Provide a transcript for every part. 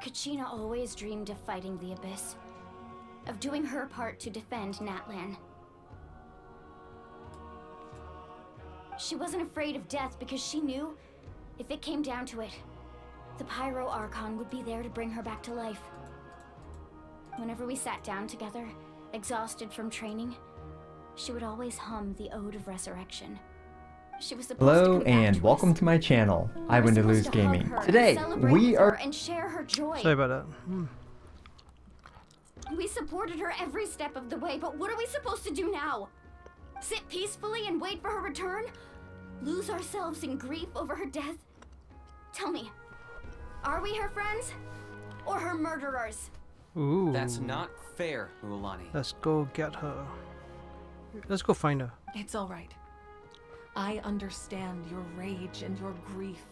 Kachina always dreamed of fighting the Abyss. Of doing her part to defend Natlan. She wasn't afraid of death because she knew, if it came down to it, the Pyro Archon would be there to bring her back to life. Whenever we sat down together, exhausted from training, she would always hum the Ode of Resurrection. She was supposed to Hello come back and to welcome us. to my channel. We I were win to supposed lose hug gaming. her and Today celebrate we with are her and share her joy. Sorry about that. We supported her every step of the way, but what are we supposed to do now? Sit peacefully and wait for her return? Lose ourselves in grief over her death? Tell me, are we her friends? Or her murderers? Ooh. That's not fair, Mualani. Let's go get her. Let's go find her. It's all right. I understand your rage and your grief.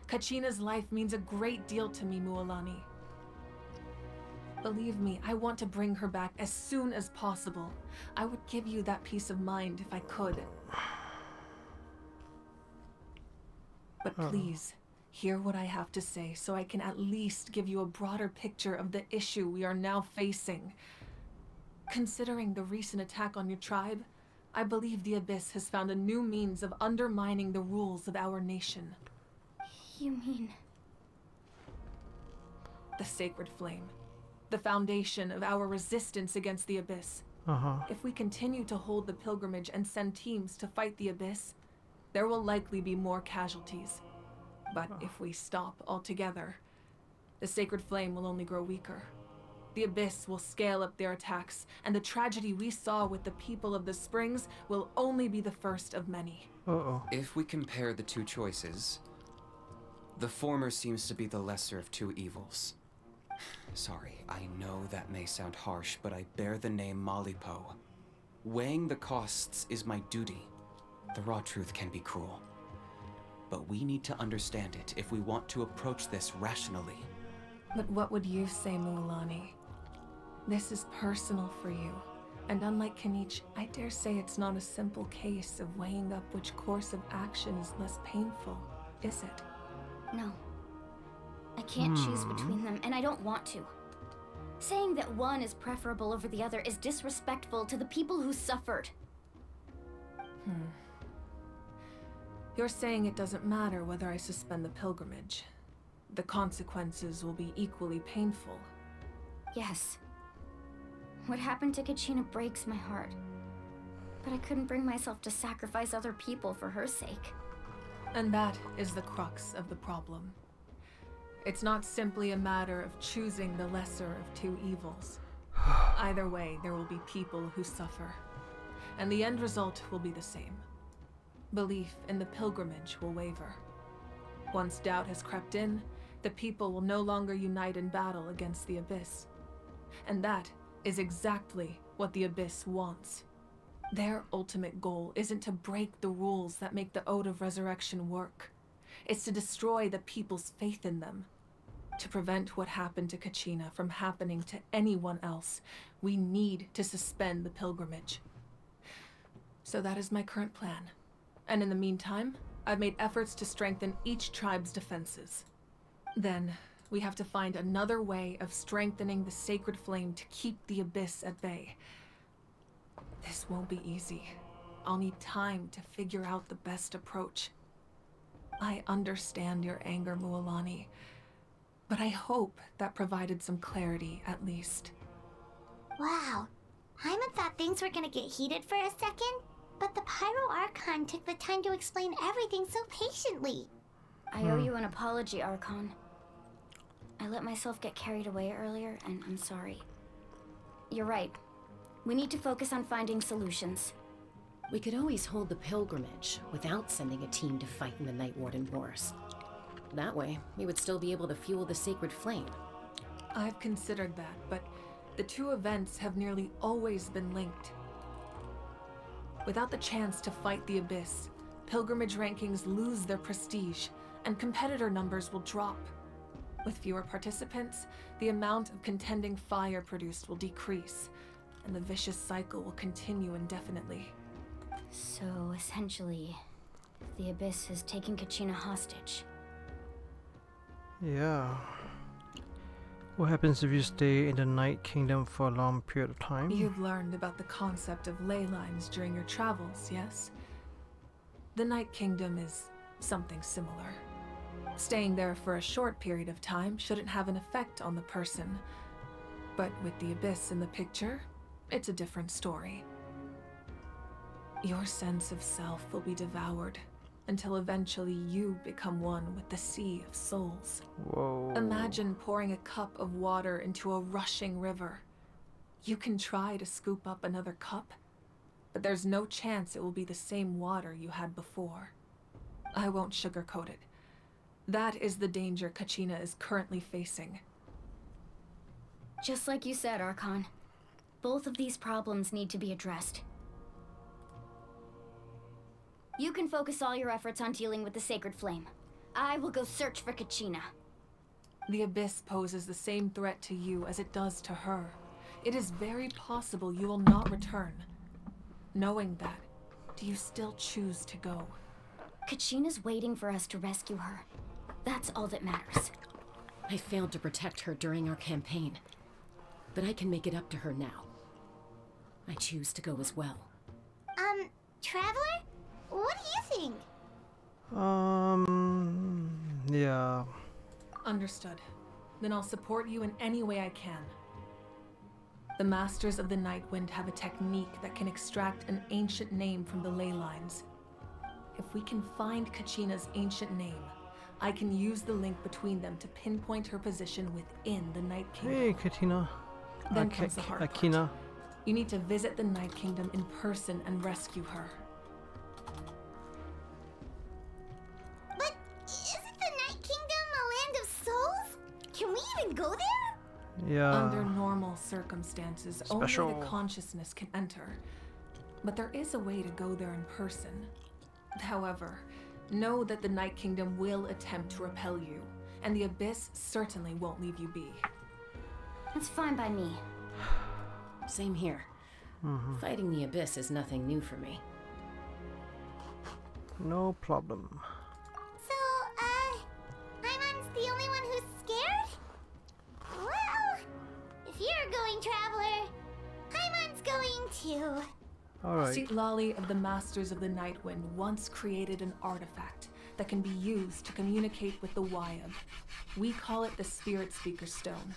Kachina's life means a great deal to me, Mualani. Believe me, I want to bring her back as soon as possible. I would give you that peace of mind if I could. But please, hear what I have to say so I can at least give you a broader picture of the issue we are now facing. Considering the recent attack on your tribe, I believe the Abyss has found a new means of undermining the rules of our nation. You mean... The Sacred Flame. The foundation of our resistance against the Abyss. If we continue to hold the pilgrimage and send teams to fight the Abyss, there will likely be more casualties. But if we stop altogether, the Sacred Flame will only grow weaker. The Abyss will scale up their attacks, and the tragedy we saw with the people of the Springs will only be the first of many. If we compare the two choices, the former seems to be the lesser of two evils. Sorry, I know that may sound harsh, but I bear the name Malipo. Weighing the costs is my duty. The raw truth can be cruel. But we need to understand it if we want to approach this rationally. But what would you say, Mualani? This is personal for you. And unlike Kanich, I dare say it's not a simple case of weighing up which course of action is less painful, is it? No. I can't choose between them, and I don't want to. Saying that one is preferable over the other is disrespectful to the people who suffered. You're saying it doesn't matter whether I suspend the pilgrimage. The consequences will be equally painful. Yes. What happened to Kachina breaks my heart. But I couldn't bring myself to sacrifice other people for her sake. And that is the crux of the problem. It's not simply a matter of choosing the lesser of two evils. Either way, there will be people who suffer. And the end result will be the same. Belief in the pilgrimage will waver. Once doubt has crept in, the people will no longer unite in battle against the Abyss. And that is exactly what the Abyss wants. Their ultimate goal isn't to break the rules that make the Ode of Resurrection work. It's to destroy the people's faith in them. To prevent what happened to Kachina from happening to anyone else, we need to suspend the pilgrimage. So that is my current plan. And in the meantime, I've made efforts to strengthen each tribe's defenses. Then, we have to find another way of strengthening the Sacred Flame to keep the Abyss at bay. This won't be easy. I'll need time to figure out the best approach. I understand your anger, Mualani, but I hope that provided some clarity at least. Wow, Hyman thought things were gonna get heated for a second, but the Pyro Archon took the time to explain everything so patiently. I owe you an apology, Archon. I let myself get carried away earlier, and I'm sorry. You're right. We need to focus on finding solutions. We could always hold the pilgrimage without sending a team to fight in the Night Warden Wars. That way, we would still be able to fuel the Sacred Flame. I've considered that, but the two events have nearly always been linked. Without the chance to fight the Abyss, pilgrimage rankings lose their prestige, and competitor numbers will drop. With fewer participants, the amount of contending fire produced will decrease, and the vicious cycle will continue indefinitely. So, essentially, the Abyss has taken Kachina hostage. Yeah. What happens if you stay in the Night Kingdom for a long period of time? You've learned about the concept of ley lines during your travels, yes? The Night Kingdom is something similar. Staying there for a short period of time shouldn't have an effect on the person. But with the Abyss in the picture, it's a different story. Your sense of self will be devoured until eventually you become one with the Sea of Souls. Whoa. Imagine pouring a cup of water into a rushing river. You can try to scoop up another cup, but there's no chance it will be the same water you had before. I won't sugarcoat it. That is the danger Kachina is currently facing. Just like you said, Archon. Both of these problems need to be addressed. You can focus all your efforts on dealing with the Sacred Flame. I will go search for Kachina. The Abyss poses the same threat to you as it does to her. It is very possible you will not return. Knowing that, do you still choose to go? Kachina's waiting for us to rescue her. That's all that matters. I failed to protect her during our campaign, but I can make it up to her now. I choose to go as well. Traveler? What do you think? Yeah. Understood. Then I'll support you in any way I can. The Masters of the Nightwind have a technique that can extract an ancient name from the ley lines. If we can find Kachina's ancient name, I can use the link between them to pinpoint her position within the Night Kingdom. Hey, Katina. Then comes the hard part. Akina. You need to visit the Night Kingdom in person and rescue her. But isn't the Night Kingdom a land of souls? Can we even go there? Yeah. Under normal circumstances, Special. only the consciousness can enter. But there is a way to go there in person. However, know that the Night Kingdom will attempt to repel you, and the Abyss certainly won't leave you be. That's fine by me. Same here. Fighting the Abyss is nothing new for me. No problem. So, Paimon's the only one who's scared? Well, if you're going, Traveler, Paimon's going too. Alright. Citlali of the Masters of the Nightwind once created an artifact that can be used to communicate with the Wyab. We call it the Spirit Speaker Stone.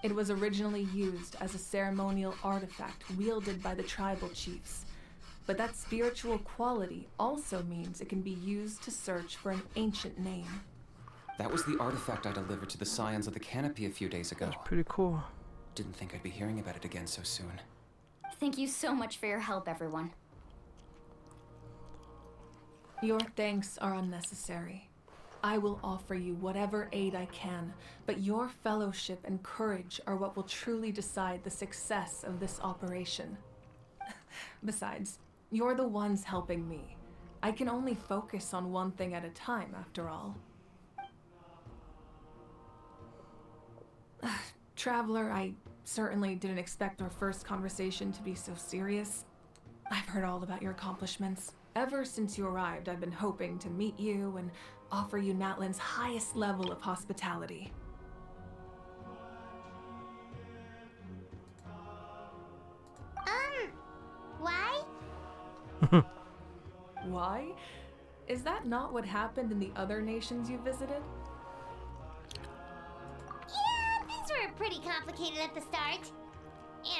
It was originally used as a ceremonial artifact wielded by the tribal chiefs. But that spiritual quality also means it can be used to search for an ancient name. That was the artifact I delivered to the Scions of the Canopy a few days ago. That's pretty cool. Didn't think I'd be hearing about it again so soon. Thank you so much for your help, everyone. Your thanks are unnecessary. I will offer you whatever aid I can, but your fellowship and courage are what will truly decide the success of this operation. Besides, you're the ones helping me. I can only focus on one thing at a time, after all. Traveler, I certainly didn't expect our first conversation to be so serious. I've heard all about your accomplishments. Ever since you arrived, I've been hoping to meet you and offer you Natlan's highest level of hospitality. Why? Why? Is that not what happened in the other nations you visited? Yeah, things were pretty complicated at the start.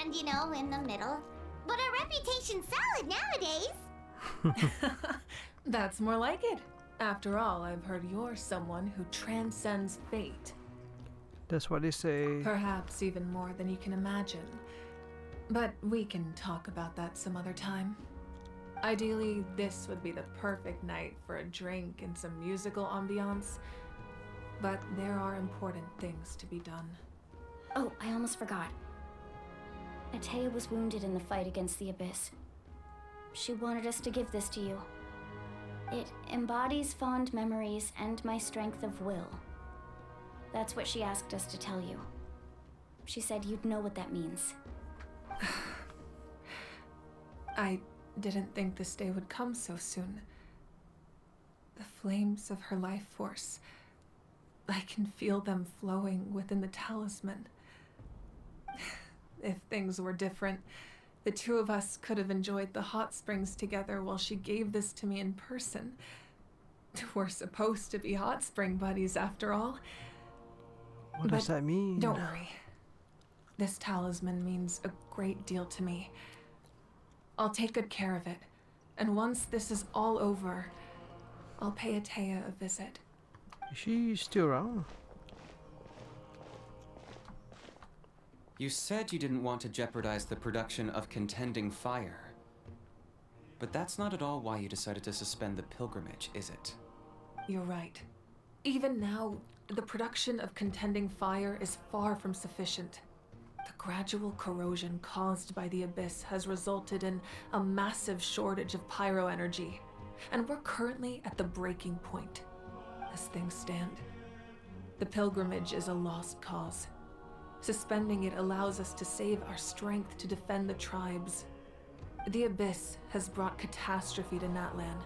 And, in the middle. But our reputation's solid nowadays. That's more like it. After all, I've heard you're someone who transcends fate. That's what they say. Perhaps even more than you can imagine. But we can talk about that some other time. Ideally, this would be the perfect night for a drink and some musical ambiance. But there are important things to be done. Oh, I almost forgot. Atea was wounded in the fight against the Abyss. She wanted us to give this to you. It embodies fond memories and my strength of will. That's what she asked us to tell you. She said you'd know what that means. I didn't think this day would come so soon. The flames of her life force. I can feel them flowing within the talisman. If things were different, the two of us could have enjoyed the hot springs together while she gave this to me in person. We're supposed to be hot spring buddies after all. What does that mean? Don't worry. This talisman means a great deal to me. I'll take good care of it. And once this is all over, I'll pay Atea a visit. Is she still around? You said you didn't want to jeopardize the production of Contending Fire. But that's not at all why you decided to suspend the pilgrimage, is it? You're right. Even now, the production of Contending Fire is far from sufficient. The gradual corrosion caused by the Abyss has resulted in a massive shortage of pyro energy, and we're currently at the breaking point. As things stand, the pilgrimage is a lost cause. Suspending it allows us to save our strength to defend the tribes. The Abyss has brought catastrophe to Natlan,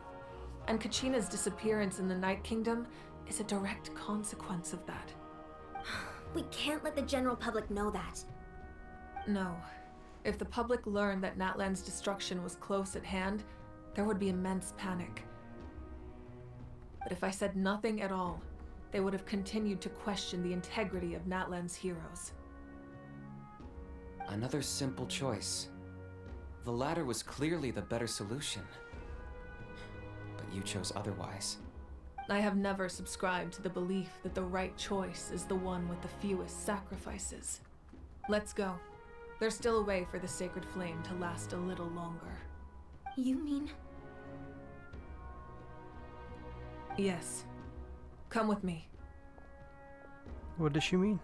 and Kachina's disappearance in the Night Kingdom is a direct consequence of that. We can't let the general public know that. No. If the public learned that Natlan's destruction was close at hand, there would be immense panic. But if I said nothing at all, they would have continued to question the integrity of Natlan's heroes. Another simple choice. The latter was clearly the better solution. But you chose otherwise. I have never subscribed to the belief that the right choice is the one with the fewest sacrifices. Let's go. There's still a way for the sacred flame to last a little longer. You mean? Yes. Come with me. What does she mean?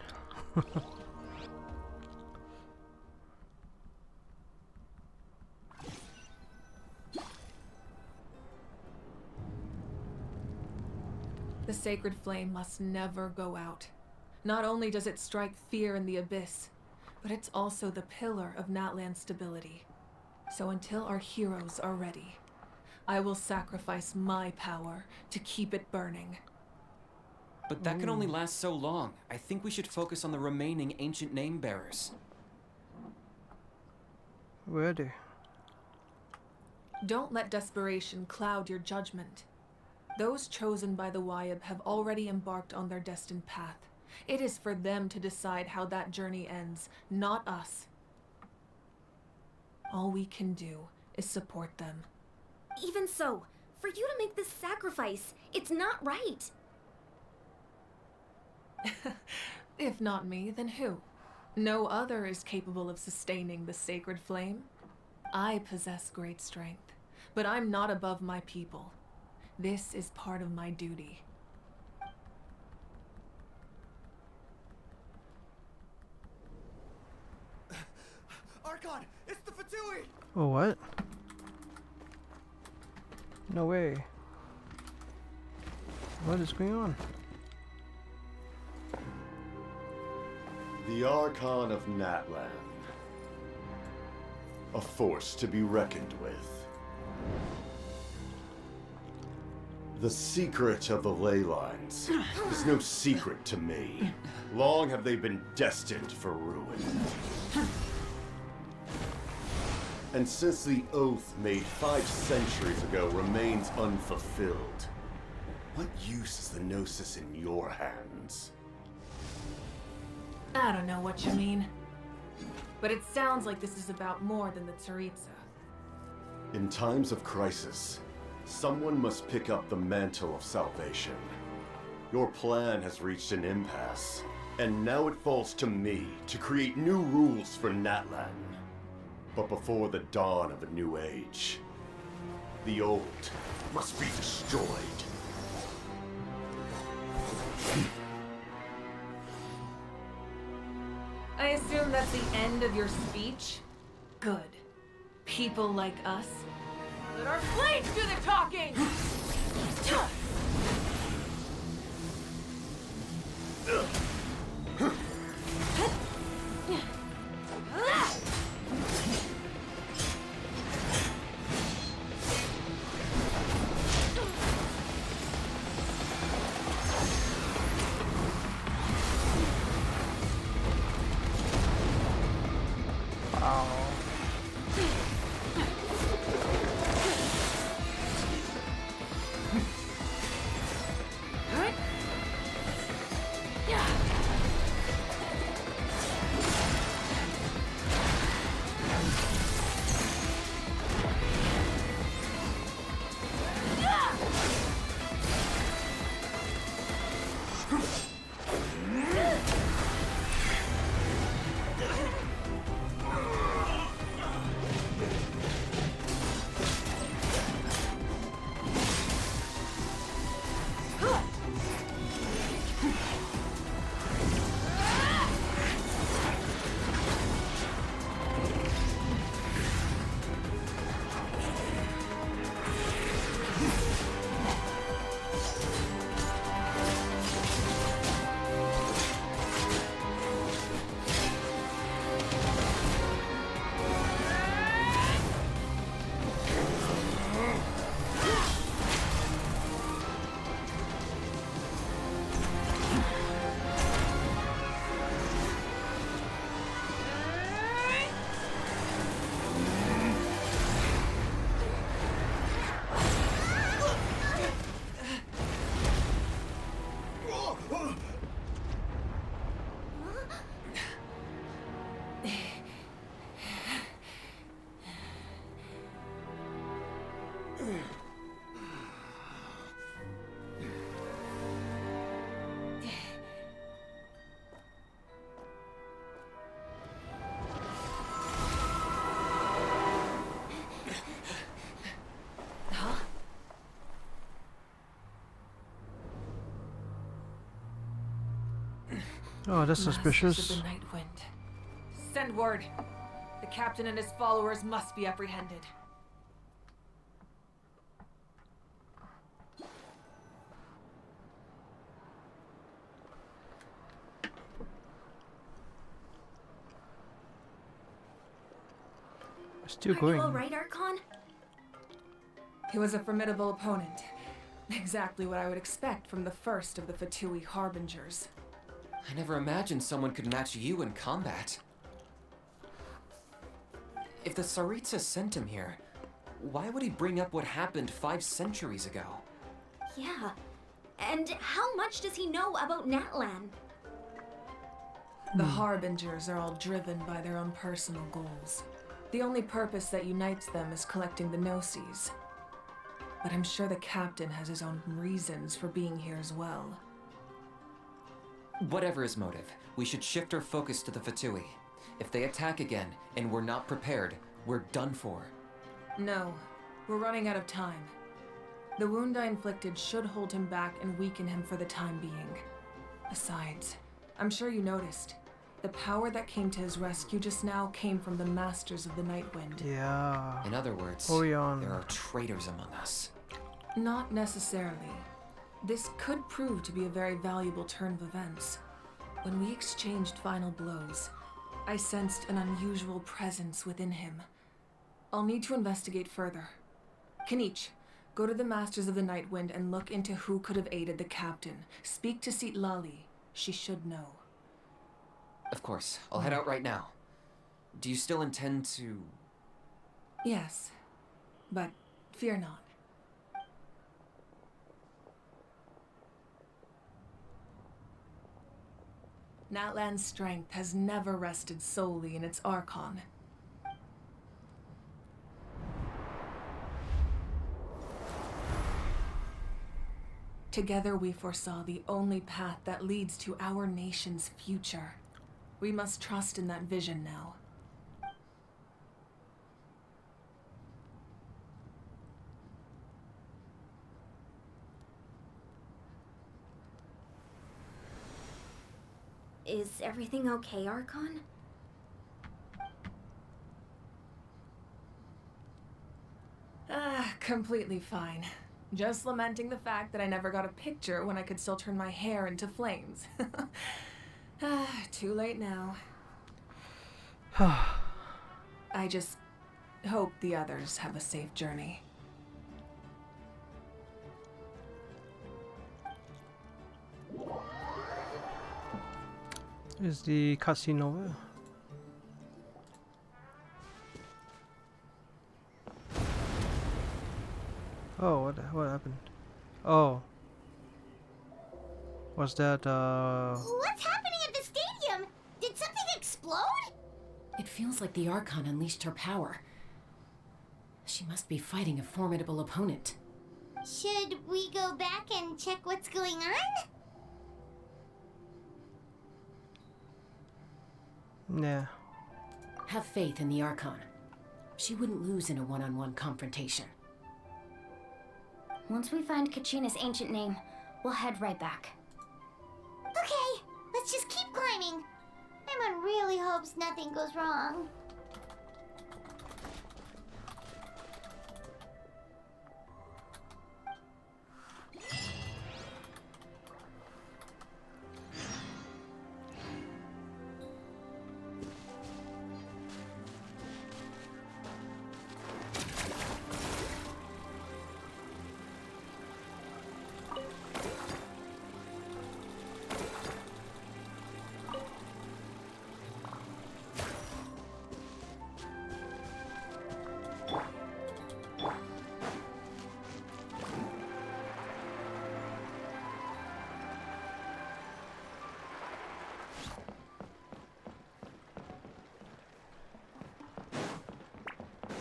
The sacred flame must never go out. Not only does it strike fear in the Abyss, but it's also the pillar of Natlan's stability. So until our heroes are ready, I will sacrifice my power to keep it burning. But that can only last so long. I think we should focus on the remaining ancient name bearers. Where are they? Don't let desperation cloud your judgment. Those chosen by the Wayab have already embarked on their destined path. It is for them to decide how that journey ends, not us. All we can do is support them. Even so, for you to make this sacrifice, it's not right. If not me, then who? No other is capable of sustaining the sacred flame. I possess great strength, but I'm not above my people. This is part of my duty. Archon, it's the Fatui! Oh, what? No way. What is going on? The Archon of Natlan. A force to be reckoned with. The secret of the ley lines is no secret to me. Long have they been destined for ruin. And since the oath made 5 centuries ago remains unfulfilled, what use is the Gnosis in your hands? I don't know what you mean. But it sounds like this is about more than the Tsaritsa. In times of crisis, someone must pick up the mantle of salvation. Your plan has reached an impasse, and now it falls to me to create new rules for Natlan. But before the dawn of a new age, the old must be destroyed. I assume that's the end of your speech? Good. People like us. Let our blades do the talking! Oh, that's suspicious. Masters of the Night Wind. Send word. The captain and his followers must be apprehended. Still Are going. you alright, Archon? He was a formidable opponent. Exactly what I would expect from the first of the Fatui Harbingers. I never imagined someone could match you in combat. If the Tsaritsa sent him here, why would he bring up what happened 5 centuries ago? Yeah. And how much does he know about Natlan? The Harbingers are all driven by their own personal goals. The only purpose that unites them is collecting the Gnosis. But I'm sure the captain has his own reasons for being here as well. Whatever his motive, we should shift our focus to the Fatui. If they attack again, and we're not prepared, we're done for. No, we're running out of time. The wound I inflicted should hold him back and weaken him for the time being. Besides, I'm sure you noticed, the power that came to his rescue just now came from the Masters of the Night Wind. Yeah. In other words, Orion. there are traitors among us. Not necessarily. This could prove to be a very valuable turn of events. When we exchanged final blows, I sensed an unusual presence within him. I'll need to investigate further. Kanich, go to the Masters of the Night Wind and look into who could have aided the captain. Speak to Lali. She should know. Of course, I'll head out right now. Do you still intend to... Yes, but fear not. Natlan's strength has never rested solely in its Archon. Together we foresaw the only path that leads to our nation's future. We must trust in that vision now. Is everything okay, Archon? Completely fine. Just lamenting the fact that I never got a picture when I could still turn my hair into flames. Too late now. I just hope the others have a safe journey. Is the cutscene over? Oh, what happened? Oh. Was that, What's happening at the stadium? Did something explode? It feels like the Archon unleashed her power. She must be fighting a formidable opponent. Should we go back and check what's going on? Nah. Have faith in the Archon. She wouldn't lose in a one-on-one confrontation. Once we find Kachina's ancient name, we'll head right back. Okay, let's just keep climbing. Emma really hopes nothing goes wrong.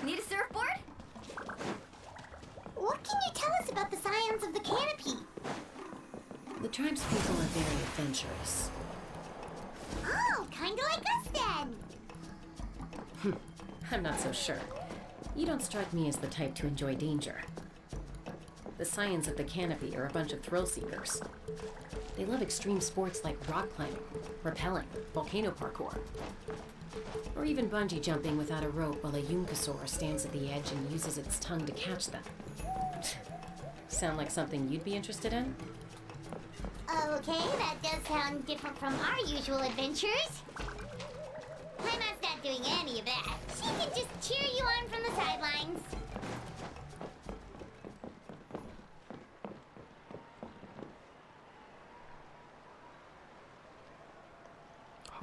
Need a surfboard? What can you tell us about the scions of the canopy? The tribespeople are very adventurous. Oh, kinda like us then. I'm not so sure. You don't strike me as the type to enjoy danger. The scions of the canopy are a bunch of thrill seekers. They love extreme sports like rock climbing, rappelling, volcano parkour, or even bungee jumping without a rope while a Yunkasaur stands at the edge and uses its tongue to catch them. Sound like something you'd be interested in? Okay, that does sound different from our usual adventures. Paimon's not doing any of that. She can just cheer you on from the sidelines.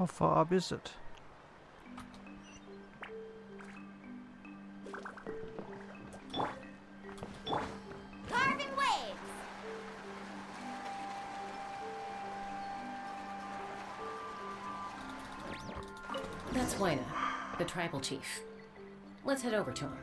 how far up is it? Carving waves! That's Wyna, the tribal chief. Let's head over to him.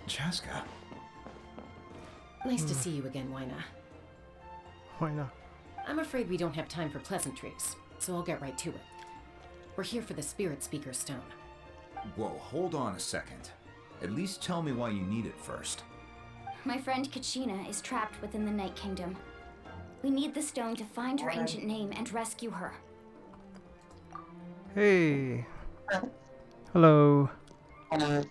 Chaska. Nice to see you again, Wyna. Why not? I'm afraid we don't have time for pleasantries, so I'll get right to it. We're here for the Spirit Speaker Stone. Whoa, hold on a second. At least tell me why you need it first. My friend Kachina is trapped within the Night Kingdom. We need the stone to find her ancient name and rescue her. Hey. Hello. Hello.